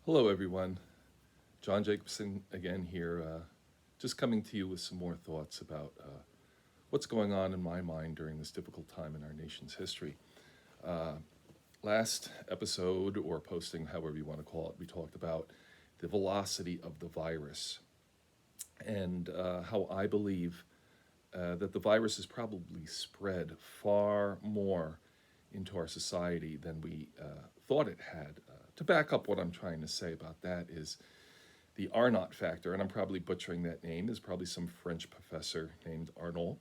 Hello, everyone. John Jacobson again here, just coming to you with some more thoughts about what's going on in my mind during this difficult time in our nation's history. Uh, Last episode, or posting, however you want to call it, we talked about the velocity of the virus and how I believe that the virus has probably spread far more into our society than we thought it had. To back up what I'm trying to say about that is the Arnott factor, and I'm probably butchering that name, is probably some French professor named Arnault,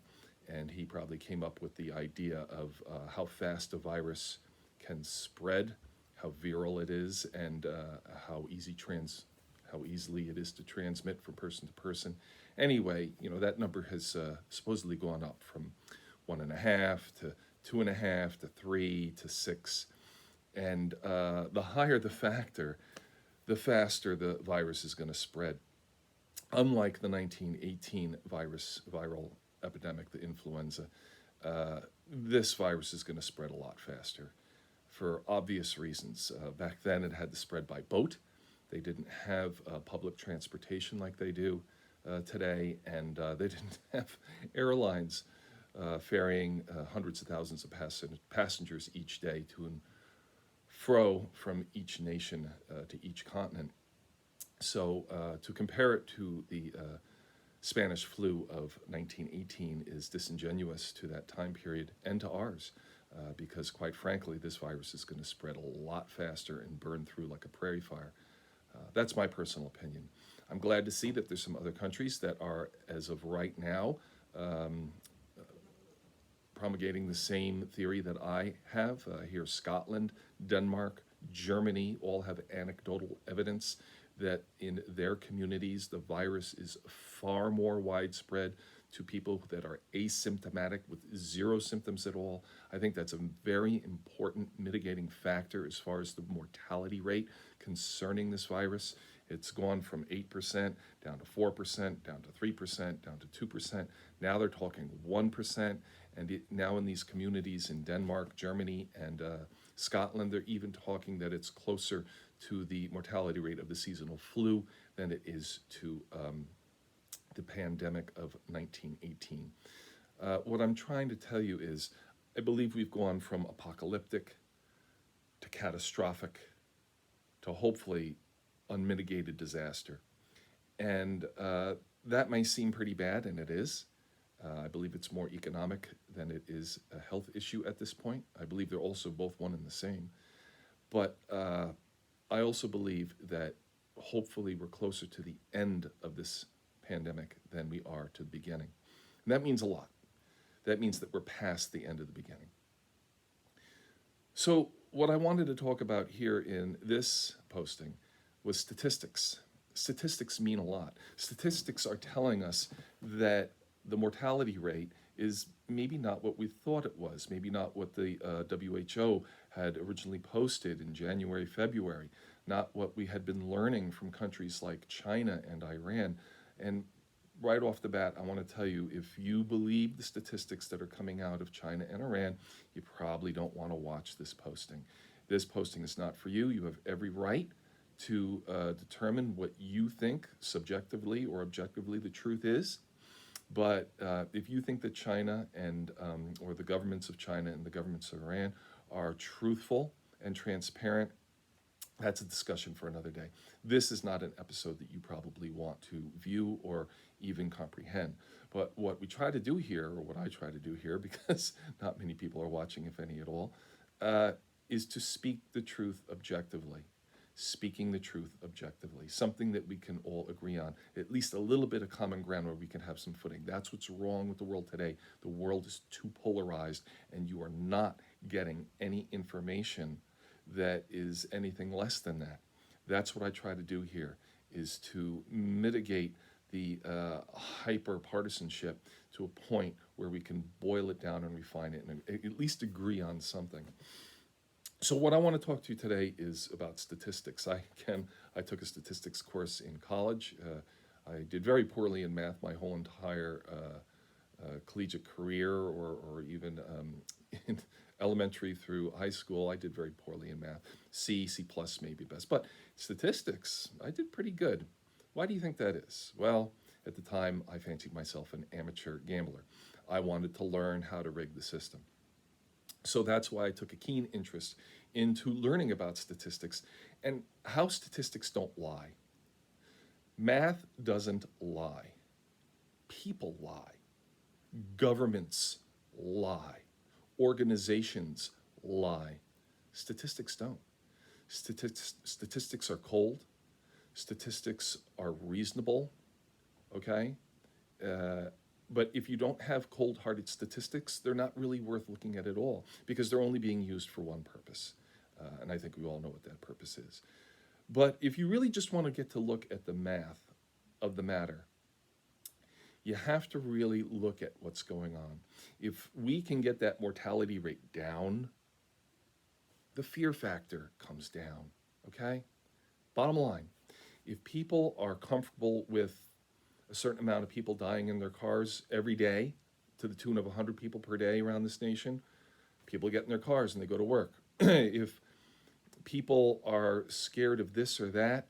and he probably came up with the idea of how fast a virus can spread, how viral it is, and how easily it is to transmit from person to person. Anyway, that number has supposedly gone up from 1.5 to 2.5 to 3 to 6, and the higher the factor, the faster the virus is going to spread. Unlike the 1918 viral epidemic, the influenza, this virus is going to spread a lot faster for obvious reasons. Back then, it had to spread by boat. They didn't have public transportation like they do today, and they didn't have airlines ferrying hundreds of thousands of passengers each day to and fro from each nation to each continent. So to compare it to the Spanish flu of 1918 is disingenuous to that time period and to ours, because quite frankly, this virus is going to spread a lot faster and burn through like a prairie fire. That's my personal opinion. I'm glad to see that there's some other countries that are, as of right now, um, promulgating the same theory that I have. Here, Scotland, Denmark, Germany all have anecdotal evidence that in their communities the virus is far more widespread to people that are asymptomatic with zero symptoms at all. I think that's a very important mitigating factor as far as the mortality rate concerning this virus. It's gone from 8% down to 4%, down to 3%, down to 2%. Now they're talking 1%. And now in these communities in Denmark, Germany, and Scotland, they're even talking that it's closer to the mortality rate of the seasonal flu than it is to the pandemic of 1918. What I'm trying to tell you is I believe we've gone from apocalyptic to catastrophic to hopefully unmitigated disaster. And that may seem pretty bad, and it is. I believe it's more economic than it is a health issue at this point. I believe they're also both one and the same. But I also believe that hopefully we're closer to the end of this pandemic than we are to the beginning. And that means a lot. That means that we're past the end of the beginning. So, what I wanted to talk about here in this posting was statistics. Statistics mean a lot. Statistics are telling us that the mortality rate is maybe not what we thought it was, maybe not what the WHO had originally posted in January, February, not what we had been learning from countries like China and Iran. And right off the bat, I want to tell you, if you believe the statistics that are coming out of China and Iran, you probably don't want to watch this posting. This posting is not for you. You have every right to determine what you think subjectively or objectively the truth is. But if you think that China and or the governments of China and the governments of Iran are truthful and transparent, that's a discussion for another day. This is not an episode that you probably want to view or even comprehend. But what we try to do here, or what I try to do here, because not many people are watching, if any at all, is to speak the truth objectively. Speaking the truth objectively, something that we can all agree on, at least a little bit of common ground where we can have some footing. That's what's wrong with the world today. The world is too polarized, and you are not getting any information that is anything less than that. That's what I try to do here, is to mitigate the hyper partisanship to a point where we can boil it down and refine it and at least agree on something. So what I want to talk to you today is about statistics. I took a statistics course in college. I did very poorly in math my whole entire collegiate career, or even Elementary through high school, I did very poorly in math. C plus maybe best. But statistics, I did pretty good. Why do you think that is? Well, at the time, I fancied myself an amateur gambler. I wanted to learn how to rig the system. So that's why I took a keen interest into learning about statistics and how statistics don't lie. Math doesn't lie. People lie. Governments lie. Organizations lie. Statistics don't. Statistics are cold. Statistics are reasonable, okay? But if you don't have cold hearted statistics, they're not really worth looking at all because they're only being used for one purpose. And I think we all know what that purpose is. But if you really just want to get to look at the math of the matter, you have to really look at what's going on. If we can get that mortality rate down, the fear factor comes down, okay? Bottom line, if people are comfortable with a certain amount of people dying in their cars every day to the tune of 100 people per day around this nation, people get in their cars and they go to work. If people are scared of this or that,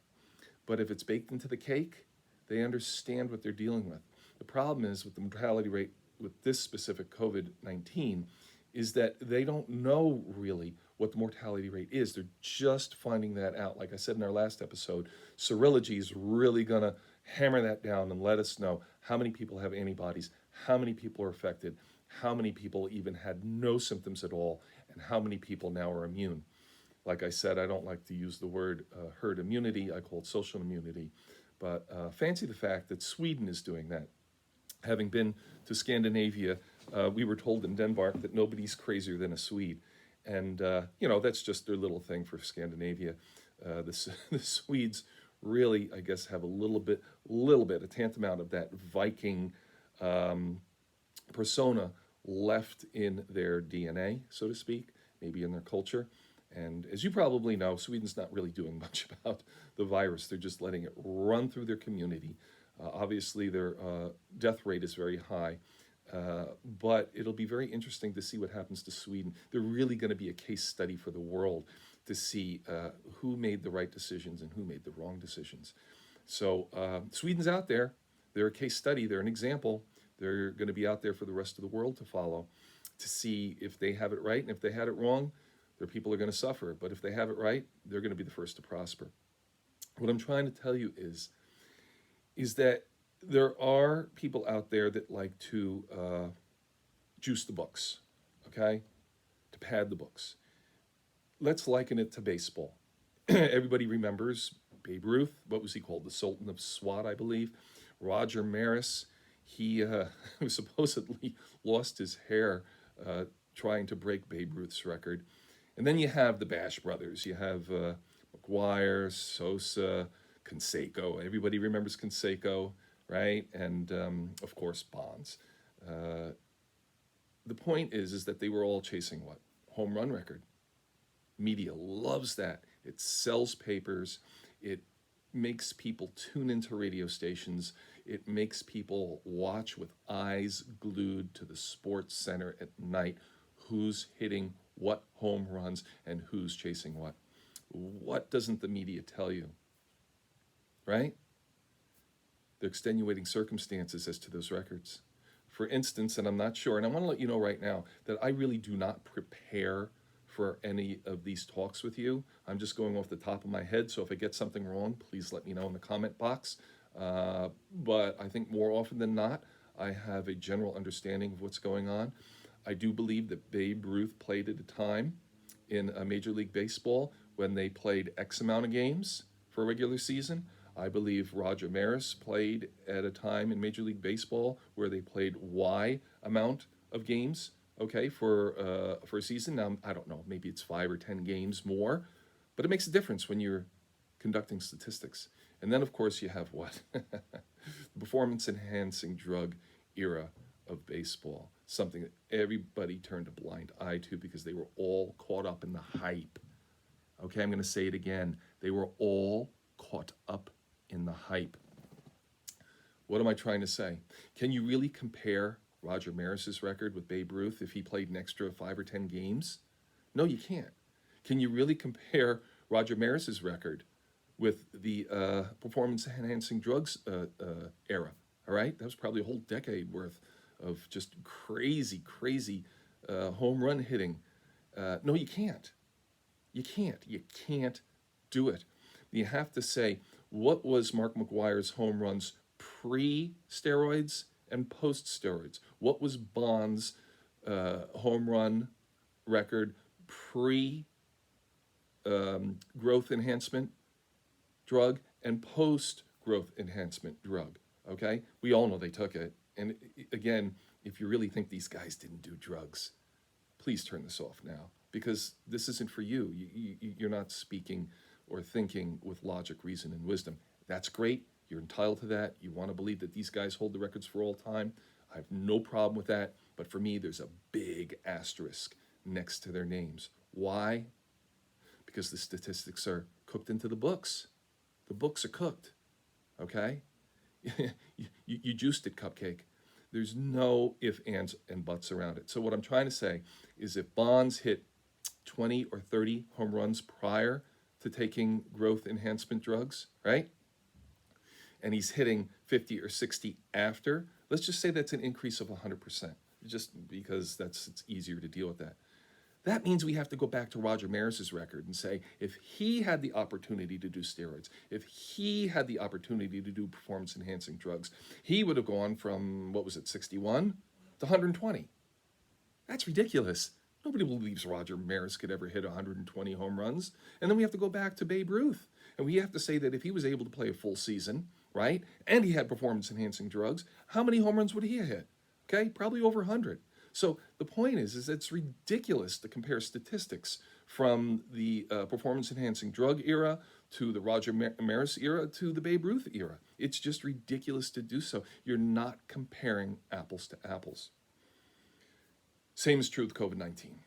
but if it's baked into the cake, they understand what they're dealing with. The problem is with the mortality rate with this specific COVID-19 is that they don't know really what the mortality rate is. They're just finding that out. Like I said in our last episode, serology is really going to hammer that down and let us know how many people have antibodies, how many people are affected, how many people even had no symptoms at all, and how many people now are immune. Like I said, I don't like to use the word herd immunity. I call it social immunity. But fancy the fact that Sweden is doing that. Having been to Scandinavia, we were told in Denmark that nobody's crazier than a Swede. And, that's just their little thing for Scandinavia. The Swedes really, I guess, have a little bit, a tantamount of that Viking persona left in their DNA, so to speak, maybe in their culture. And as you probably know, Sweden's not really doing much about the virus. They're just letting it run through their community. Obviously, their death rate is very high, but it'll be very interesting to see what happens to Sweden. They're really going to be a case study for the world to see who made the right decisions and who made the wrong decisions. So Sweden's out there. They're a case study. They're an example. They're going to be out there for the rest of the world to follow, to see if they have it right. And if they had it wrong, their people are going to suffer. But if they have it right, they're going to be the first to prosper. What I'm trying to tell you is that there are people out there that like to juice the books, okay, to pad the books. Let's liken it to baseball. Everybody remembers Babe Ruth. What was he called? The Sultan of Swat, I believe. Roger Maris. He supposedly lost his hair trying to break Babe Ruth's record. And then you have the Bash brothers. You have McGwire, Sosa, Canseco. Everybody remembers Canseco, right? And of course, Bonds. The point is that they were all chasing what? Home run record. Media loves that. It sells papers. It makes people tune into radio stations. It makes people watch with eyes glued to the sports center at night. Who's hitting what home runs and who's chasing what? What doesn't the media tell you? Right? The extenuating circumstances as to those records. For instance, and I'm not sure, and I want to let you know right now that I really do not prepare for any of these talks with you. I'm just going off the top of my head, so if I get something wrong, please let me know in the comment box. But I think more often than not, I have a general understanding of what's going on. I do believe that Babe Ruth played at a time in Major League Baseball when they played X amount of games for a regular season. I believe Roger Maris played at a time in Major League Baseball where they played Y amount of games, okay, for a season. Now, I don't know, maybe it's 5 or 10 games more, but it makes a difference when you're conducting statistics. And then, of course, you have what? The performance-enhancing drug era of baseball, something that everybody turned a blind eye to because they were all caught up in the hype. Okay, I'm going to say it again. They were all caught up in the hype. What am I trying to say? Can you really compare Roger Maris's record with Babe Ruth if he played an extra 5 or 10 games? No, you can't. Can you really compare Roger Maris's record with the performance enhancing drugs era? All right, that was probably a whole decade worth of just crazy, crazy home run hitting. No, you can't. You can't. You can't do it. You have to say, what was Mark McGwire's home runs pre steroids and post steroids? What was Bond's home run record pre growth enhancement drug and post growth enhancement drug? Okay? We all know they took it. And again, if you really think these guys didn't do drugs, please turn this off now because this isn't for you. You're not speaking or thinking with logic, reason, and wisdom. That's great. You're entitled to that. You want to believe that these guys hold the records for all time. I have no problem with that. But for me, there's a big asterisk next to their names. Why? Because the statistics are cooked into the books. The books are cooked. Okay? You juiced it, Cupcake. There's no ifs, ands, and buts around it. So what I'm trying to say is if Bonds hit 20 or 30 home runs prior to taking growth enhancement drugs, right? And he's hitting 50 or 60 after, let's just say that's an increase of 100%, just because it's easier to deal with that. That means we have to go back to Roger Maris's record and say, if he had the opportunity to do steroids, if he had the opportunity to do performance-enhancing drugs, he would have gone from, 61 to 120. That's ridiculous. Nobody believes Roger Maris could ever hit 120 home runs. And then we have to go back to Babe Ruth. And we have to say that if he was able to play a full season, right, and he had performance-enhancing drugs, how many home runs would he have hit? Okay, probably over 100. So the point is it's ridiculous to compare statistics from the performance-enhancing drug era to the Roger Maris era to the Babe Ruth era. It's just ridiculous to do so. You're not comparing apples to apples. Same is true with COVID-19.